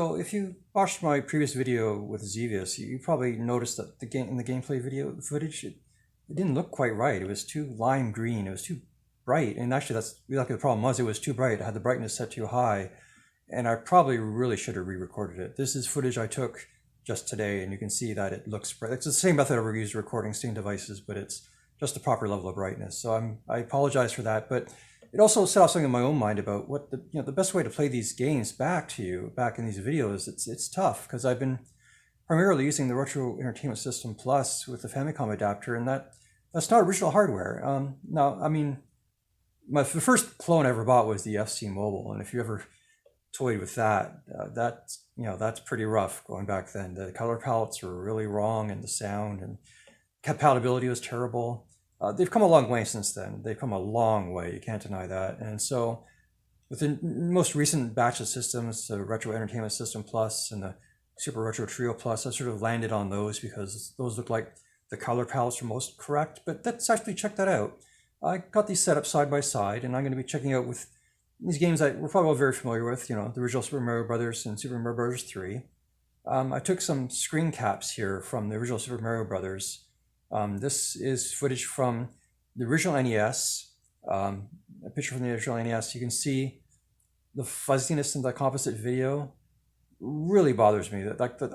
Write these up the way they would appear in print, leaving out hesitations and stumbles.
So if you watched my previous video with Xevious, you probably noticed that in the gameplay video footage, it didn't look quite right. It was too lime green. It was too bright. And actually, that's exactly the problem was. It was too bright. I had the brightness set too high. And I probably really should have re-recorded it. This is footage I took just today, and you can see that it looks bright. It's the same method I used recording Steam devices, but it's just the proper level of brightness. So I apologize for that, but it also set off something in my own mind about what the best way to play these games back in these videos. It's tough because I've been primarily using the Retro Entertainment System Plus with the Famicom adapter, and that's not original hardware. Now, I mean, the first clone I ever bought was the FC Mobile, and if you ever toyed with that, that's pretty rough going back then. The color palettes were really wrong, and the sound and compatibility was terrible. They've come a long way since then. They've come a long way. You can't deny that. And so with the most recent batch of systems, the Retro Entertainment System Plus and the Super Retro Trio Plus, I sort of landed on those because those look like the color palettes are most correct. But let's actually check that out. I got these set up side by side, and I'm going to be checking out with these games that we're probably all very familiar with, the original Super Mario Brothers and Super Mario Brothers 3. I took some screen caps here from the original Super Mario Brothers. This is footage from the original NES, a picture from the original NES. You can see the fuzziness in the composite video really bothers me.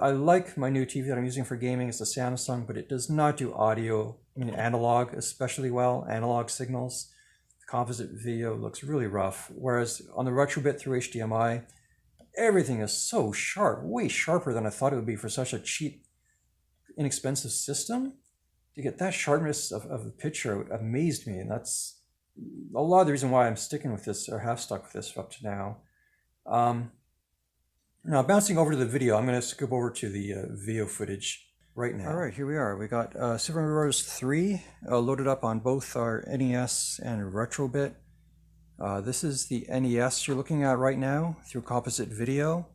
I like my new TV that I'm using for gaming. It's a Samsung, but it does not do audio, analog especially well, analog signals. The composite video looks really rough, whereas on the Retrobit through HDMI, everything is so sharp, way sharper than I thought it would be for such a cheap, inexpensive system. To get that sharpness of the picture amazed me, and that's a lot of the reason why I'm sticking with this, or have stuck with this up to now. Now, bouncing over to the video, I'm going to skip over to the video footage right now. All right, here we are. We got Super Mario Bros. 3 loaded up on both our NES and Retrobit. This is the NES you're looking at right now through composite video.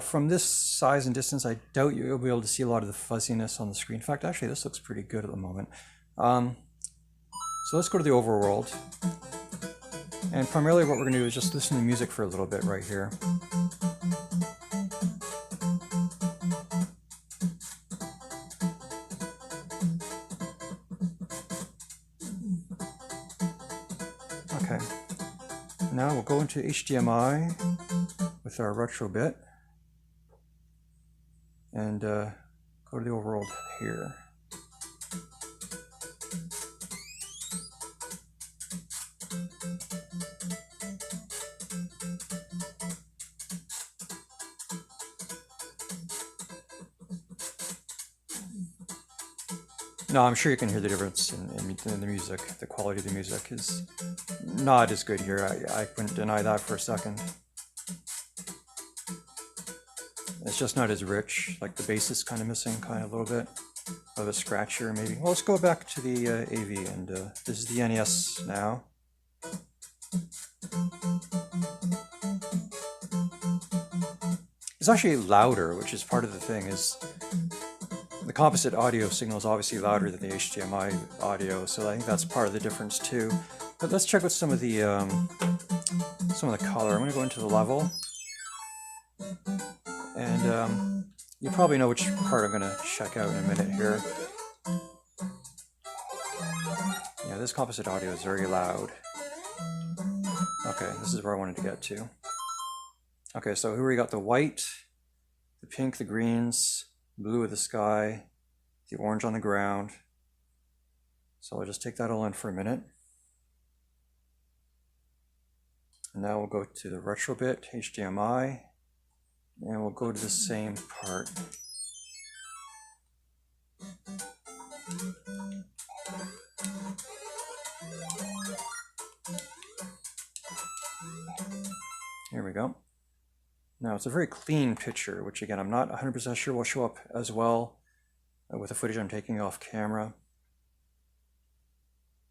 From this size and distance, I doubt you'll be able to see a lot of the fuzziness on the screen. In fact, actually, this looks pretty good at the moment. So let's go to the overworld. And primarily what we're going to do is just listen to music for a little bit right here. Okay. Now we'll go into HDMI with our Retrobit. And go to the overworld here. No, I'm sure you can hear the difference in the music. The quality of the music is not as good here. I wouldn't deny that for a second. It's just not as rich, like the bass is kind of missing, a little bit of a scratchier maybe. Well, let's go back to the AV, and this is the NES now. It's actually louder, which is part of the thing, is the composite audio signal is obviously louder than the HDMI audio, so I think that's part of the difference too. But let's check with some of the color. I'm going to go into the level. And you probably know which part I'm going to check out in a minute here. Yeah, this composite audio is very loud. Okay, this is where I wanted to get to. Okay, so here we got the white, the pink, the greens, blue of the sky, the orange on the ground. So I'll just take that all in for a minute. And now we'll go to the Retrobit, HDMI. And we'll go to the same part. Here we go. Now it's a very clean picture, which again, I'm not 100% sure will show up as well with the footage I'm taking off camera.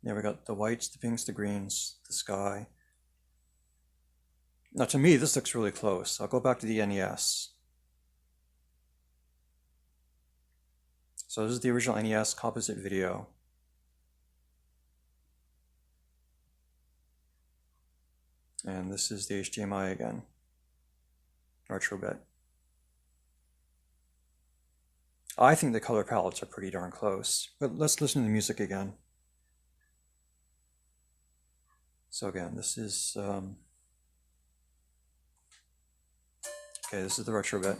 There we got the whites, the pinks, the greens, the sky. Now to me, this looks really close. I'll go back to the NES. So this is the original NES composite video. And this is the HDMI again, Retrobit. I think the color palettes are pretty darn close, but let's listen to the music again. So again, this is, okay, this is the retro bit.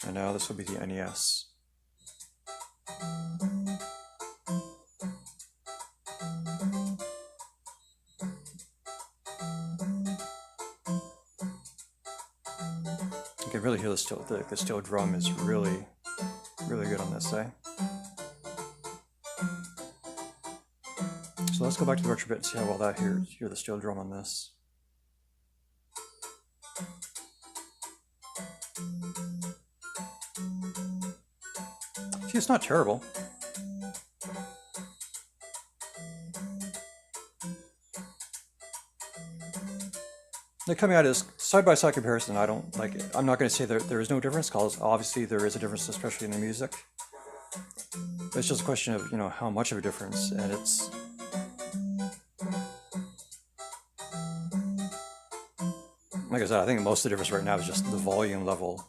And now this will be the NES. You can really hear the steel drum is really, really good on this, eh? So let's go back to the retro bit and see how well that hear the steel drum on this. See, it's not terrible. They're coming out as side-by-side comparison. I'm not going to say there is no difference, because obviously there is a difference, especially in the music. But it's just a question of, how much of a difference, and it's... Like I said, I think most of the difference right now is just the volume level.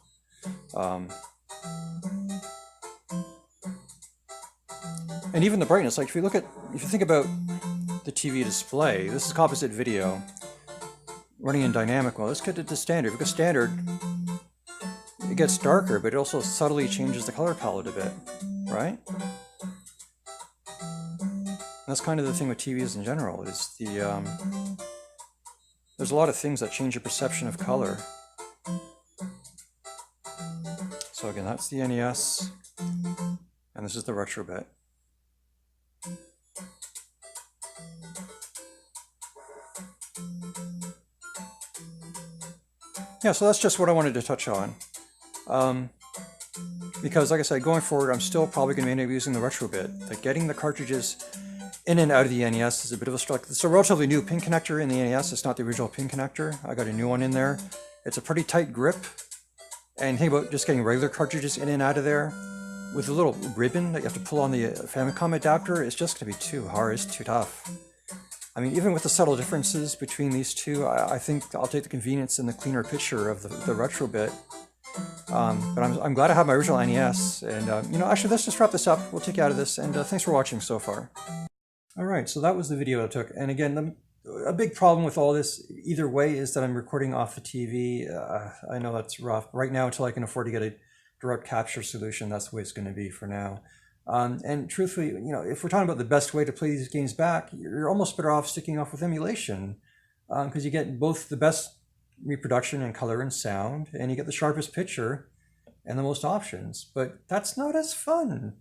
And even the brightness, like if you think about the TV display, this is composite video running in dynamic mode. Let's get it to standard. Because standard, it gets darker, but it also subtly changes the color palette a bit, right? That's kind of the thing with TVs in general, is there's a lot of things that change your perception of color. So again, that's the NES, and this is the retro bit. Yeah, so that's just what I wanted to touch on. Because like I said, going forward, I'm still probably going to end up using the retro bit. Like getting the cartridges in and out of the NES is a bit of a struggle. It's a relatively new pin connector in the NES. It's not the original pin connector. I got a new one in there. It's a pretty tight grip. And think about just getting regular cartridges in and out of there with a little ribbon that you have to pull on the Famicom adapter. It's just going to be too hard. It's too tough. I mean, even with the subtle differences between these two, I think I'll take the convenience and the cleaner picture of the retro bit. But I'm glad I have my original NES. And, actually, let's just wrap this up. We'll take you out of this. And thanks for watching so far. All right, so that was the video I took. And again, a big problem with all this, either way, is that I'm recording off the TV. I know that's rough. Right now, until I can afford to get a direct capture solution, that's the way it's going to be for now. And truthfully, if we're talking about the best way to play these games back, you're almost better off sticking off with emulation, because you get both the best reproduction and color and sound, and you get the sharpest picture and the most options. But that's not as fun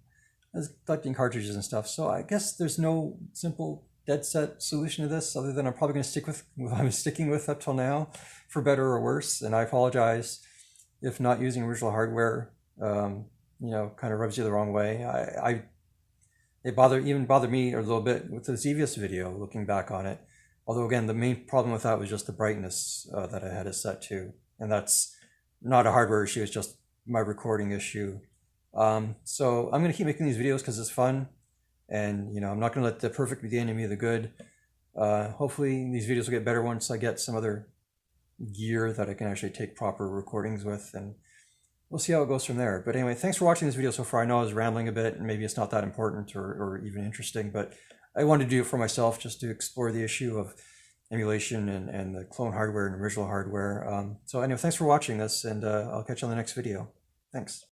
as collecting cartridges and stuff. So I guess there's no simple dead set solution to this, other than I'm probably going to stick with what I'm sticking with up till now, for better or worse. And I apologize if not using original hardware kind of rubs you the wrong way. It even bothered me a little bit with the Xevious video, looking back on it. Although again, the main problem with that was just the brightness that I had it set to. And that's not a hardware issue, it's just my recording issue. So I'm going to keep making these videos because it's fun. And, I'm not going to let the perfect be the enemy of the good. Hopefully these videos will get better once I get some other gear that I can actually take proper recordings with. And we'll see how it goes from there. But anyway, thanks for watching this video so far. I know I was rambling a bit, and maybe it's not that important or even interesting, but I wanted to do it for myself, just to explore the issue of emulation and the clone hardware and original hardware. So anyway, thanks for watching this, and I'll catch you on the next video. Thanks.